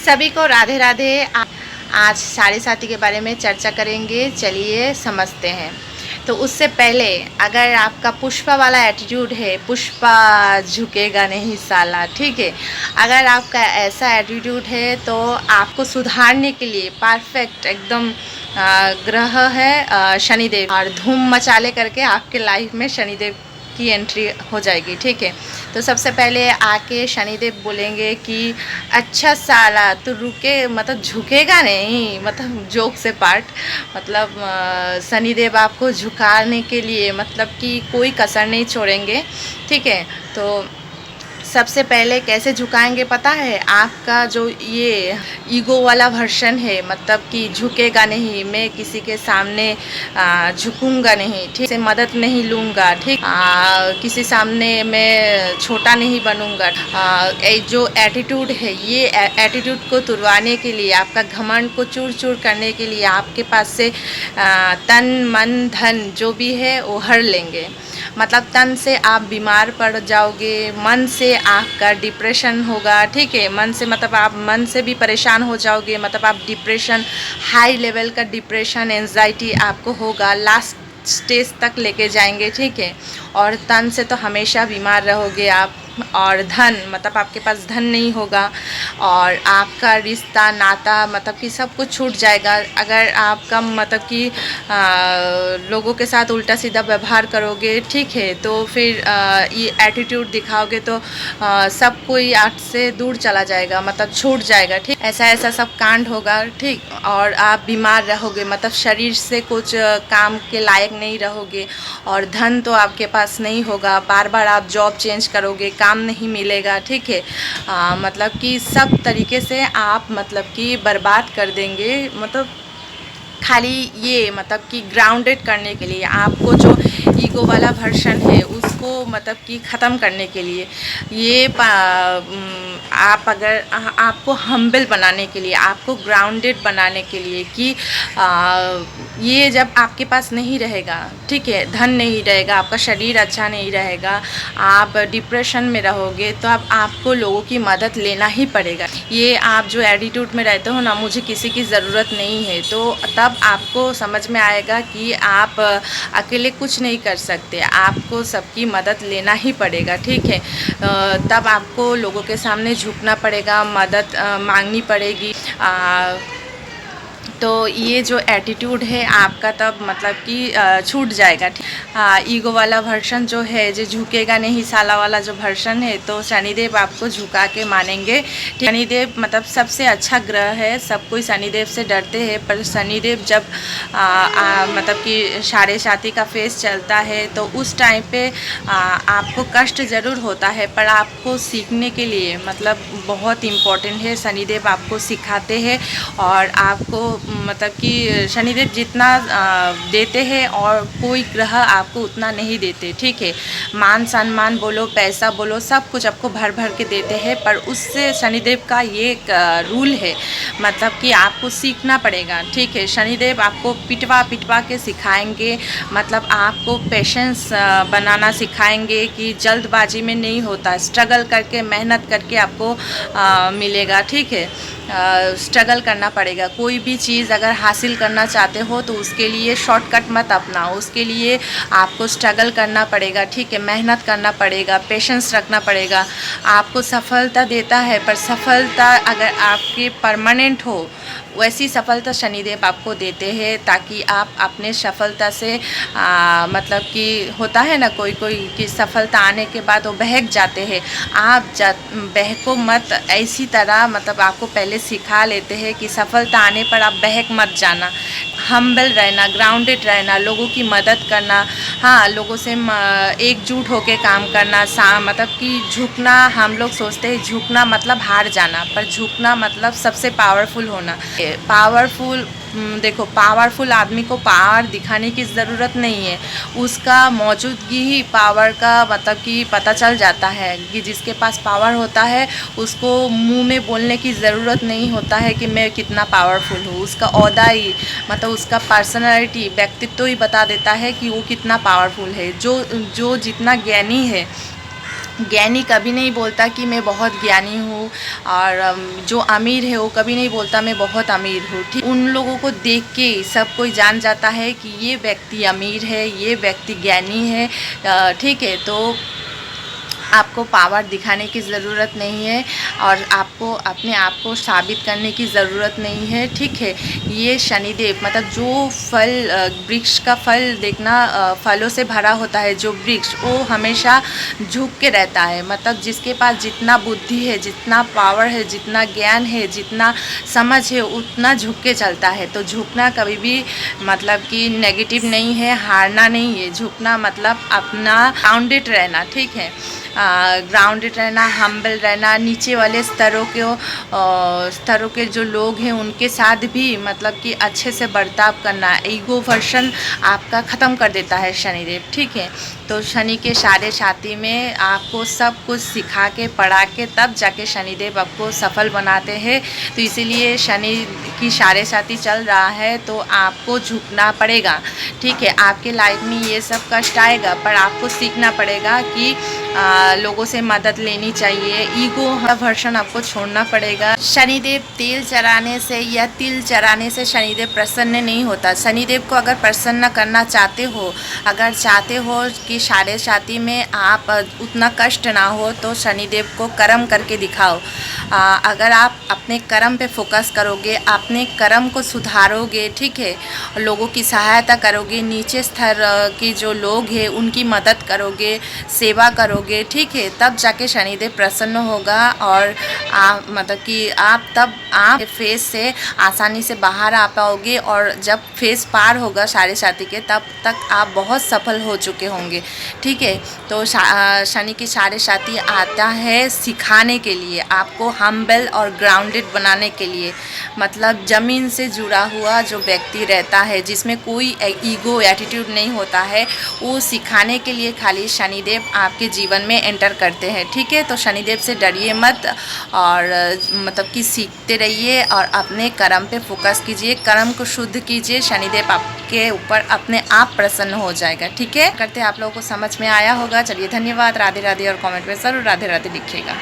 सभी को राधे राधे। आज साढ़े साथी के बारे में चर्चा करेंगे, चलिए समझते हैं। तो उससे पहले अगर आपका पुष्पा वाला एटीट्यूड है, पुष्पा झुकेगा नहीं साला, ठीक है, अगर आपका ऐसा एटीट्यूड है तो आपको सुधारने के लिए परफेक्ट एकदम ग्रह है शनिदेव, और धूम मचाले करके आपके लाइफ में शनिदेव की एंट्री हो जाएगी, ठीक है। तो सबसे पहले आके शनिदेव बोलेंगे कि अच्छा साला तू रुके, मतलब झुकेगा नहीं, मतलब जोक से पार्ट, मतलब शनिदेव आपको झुकाने के लिए मतलब कि कोई कसर नहीं छोड़ेंगे, ठीक है। तो सबसे पहले कैसे झुकाएंगे पता है? आपका जो ये ईगो वाला वर्जन है, मतलब कि झुकेगा नहीं, मैं किसी के सामने झुकूंगा नहीं, ठीक से मदद नहीं लूँगा, ठीक, किसी सामने मैं छोटा नहीं बनूंगा, जो एटीट्यूड है, ये एटीट्यूड को तुड़वाने के लिए, आपका घमंड को चूर चूर करने के लिए आपके पास से तन मन धन जो भी है वो हर लेंगे। मतलब तन से आप बीमार पड़ जाओगे, मन से आपका डिप्रेशन होगा, ठीक है। मन से मतलब आप मन से भी परेशान हो जाओगे, मतलब आप डिप्रेशन, हाई लेवल का डिप्रेशन, एंजाइटी आपको होगा, लास्ट स्टेज तक लेके जाएंगे, ठीक है। और तन से तो हमेशा बीमार रहोगे आप। और धन मतलब आपके पास धन नहीं होगा, और आपका रिश्ता नाता मतलब कि सब कुछ छूट जाएगा। अगर आपका मतलब कि लोगों के साथ उल्टा सीधा व्यवहार करोगे, ठीक है, तो फिर ये एटीट्यूड दिखाओगे तो सब कोई आपसे दूर चला जाएगा, मतलब छूट जाएगा, ठीक। ऐसा ऐसा सब कांड होगा, ठीक। और आप बीमार रहोगे, मतलब शरीर से कुछ काम के लायक नहीं रहोगे, और धन तो आपके पास नहीं होगा, बार बार आप जॉब चेंज करोगे, काम नहीं मिलेगा, ठीक है। मतलब कि सब तरीके से आप मतलब कि बर्बाद कर देंगे, मतलब खाली ये मतलब कि ग्राउंडेड करने के लिए, आपको जो ईगो वाला वर्जन है उसको मतलब कि ख़त्म करने के लिए, ये आप अगर आपको हम्बल बनाने के लिए, आपको ग्राउंडेड बनाने के लिए कि ये जब आपके पास नहीं रहेगा, ठीक है, धन नहीं रहेगा, आपका शरीर अच्छा नहीं रहेगा, आप डिप्रेशन में रहोगे, तो अब आपको लोगों की मदद लेना ही पड़ेगा। ये आप जो एटीट्यूड में रहते हो ना, मुझे किसी की ज़रूरत नहीं है, तो तब आपको समझ में आएगा कि आप अकेले कुछ नहीं कर सकते, आपको सबकी मदद लेना ही पड़ेगा, ठीक है। तब आपको लोगों के सामने झुकना पड़ेगा, मदद मांगनी पड़ेगी। तो ये जो एटीट्यूड है आपका तब मतलब कि छूट जाएगा। ईगो वाला वर्जन जो है, जो झुकेगा नहीं साला वाला जो वर्जन है, तो शनिदेव आपको झुका के मानेंगे। शनिदेव मतलब सबसे अच्छा ग्रह है, सब कोई शनिदेव से डरते हैं, पर शनिदेव जब मतलब कि साढ़े साथी का फेस चलता है तो उस टाइम पे आपको कष्ट ज़रूर होता है, पर आपको सीखने के लिए मतलब बहुत इम्पोर्टेंट है, शनिदेव आपको सिखाते हैं। और आपको मतलब कि शनिदेव जितना देते हैं और कोई ग्रह आपको उतना नहीं देते, ठीक है। मान सम्मान बोलो, पैसा बोलो, सब कुछ आपको भर भर के देते हैं, पर उससे शनिदेव का ये एक रूल है, मतलब कि आपको सीखना पड़ेगा, ठीक है। शनिदेव आपको पिटवा पिटवा के सिखाएंगे, मतलब आपको पेशेंस बनाना सिखाएंगे कि जल्दबाजी में नहीं होता, स्ट्रगल करके मेहनत करके आपको मिलेगा, ठीक है। स्ट्रगल करना पड़ेगा। कोई भी चीज़ अगर हासिल करना चाहते हो तो उसके लिए शॉर्टकट मत अपनाओ, उसके लिए आपको स्ट्रगल करना पड़ेगा, ठीक है, मेहनत करना पड़ेगा, पेशेंस रखना पड़ेगा। आपको सफलता देता है, पर सफलता अगर आपकी परमानेंट हो, वैसी सफलता शनिदेव आपको देते हैं, ताकि आप अपने सफलता से मतलब कि होता है ना कोई कोई कि सफलता आने के बाद वो बहक जाते हैं, आप बहको मत, ऐसी तरह मतलब आपको पहले सिखा लेते हैं कि सफलता आने पर आप बहक मत जाना, हम्बल रहना, ग्राउंडेड रहना, लोगों की मदद करना, हाँ, लोगों से एकजुट होकर काम करना, मतलब कि झुकना, हम लोग सोचते हैं झुकना मतलब हार जाना, पर झुकना मतलब सबसे पावरफुल होना। पावरफुल देखो, पावरफुल आदमी को पावर दिखाने की ज़रूरत नहीं है, उसका मौजूदगी ही पावर का मतलब कि पता चल जाता है कि जिसके पास पावर होता है उसको मुंह में बोलने की ज़रूरत नहीं होता है कि मैं कितना पावरफुल हूँ, उसका ओहदा ही मतलब उसका पर्सनालिटी, व्यक्तित्व ही बता देता है कि वो कितना पावरफुल है। जो जितना ज्ञानी है ज्ञानी कभी नहीं बोलता कि मैं बहुत ज्ञानी हूँ, और जो अमीर है वो कभी नहीं बोलता मैं बहुत अमीर हूँ। ठीक, उन लोगों को देख के सब कोई जान जाता है कि ये व्यक्ति अमीर है, ये व्यक्ति ज्ञानी है। ठीक है, तो आपको पावर दिखाने की ज़रूरत नहीं है और आपको अपने आप को साबित करने की ज़रूरत नहीं है। ठीक है, ये शनिदेव मतलब जो फल वृक्ष का फल देखना, फलों से भरा होता है जो वृक्ष, वो हमेशा झुक के रहता है। मतलब जिसके पास जितना बुद्धि है, जितना पावर है, जितना ज्ञान है, जितना समझ है, उतना झुक के चलता है। तो झुकना कभी भी मतलब कि नेगेटिव नहीं है, हारना नहीं है। झुकना मतलब अपना ग्राउंडेड रहना। ठीक है, ग्राउंडेड रहना, हम्बल रहना, नीचे वाले स्तरों के जो लोग हैं उनके साथ भी मतलब कि अच्छे से बर्ताव करना। ईगो वर्शन आपका ख़त्म कर देता है शनिदेव। ठीक है, तो शनि के साढ़े साथी में आपको सब कुछ सिखा के पढ़ा के तब जाके शनिदेव आपको सफल बनाते हैं। तो इसीलिए शनि की साढ़े साथी चल रहा है तो आपको झुकना पड़ेगा। ठीक है, आपके लाइफ में ये सब कष्ट आएगा पर आपको सीखना पड़ेगा कि लोगों से मदद लेनी चाहिए। ईगो वर्षन आपको छोड़ना पड़ेगा। शनिदेव तेल चढ़ाने से या तिल चढ़ाने से शनिदेव प्रसन्न नहीं होता। शनिदेव को अगर प्रसन्न करना चाहते हो, अगर चाहते हो कि साढ़े साथी में आप उतना कष्ट ना हो, तो शनिदेव को कर्म करके दिखाओ। अगर आप अपने कर्म पे फोकस करोगे, अपने कर्म को सुधारोगे, ठीक है, लोगों की सहायता करोगे, नीचे स्तर के जो लोग हैं उनकी मदद करोगे, सेवा करोगे, ठीक है, तब जाके शनिदेव प्रसन्न होगा और मतलब कि आप फेस से आसानी से बाहर आ पाओगे। और जब फेस पार होगा साढ़े साथी के, तब तक आप बहुत सफल हो चुके होंगे। ठीक है, तो शनि की साढ़े साथी आता है सिखाने के लिए, आपको हम्बल और ग्राउंडेड बनाने के लिए। मतलब ज़मीन से जुड़ा हुआ जो व्यक्ति रहता है, जिसमें कोई ईगो एटीट्यूड नहीं होता है, वो सिखाने के लिए खाली शनिदेव आपके जीवन में एंटर करते हैं। ठीक है, तो शनिदेव से डरिए मत और मतलब कि सीखते रहिए और अपने कर्म पे फोकस कीजिए, कर्म को शुद्ध कीजिए। शनिदेव आपके ऊपर अपने आप प्रसन्न हो जाएगा। ठीक है, करते आप लोगों को समझ में आया होगा। चलिए, धन्यवाद, राधे राधे, और कमेंट में ज़रूर राधे राधे लिखिएगा।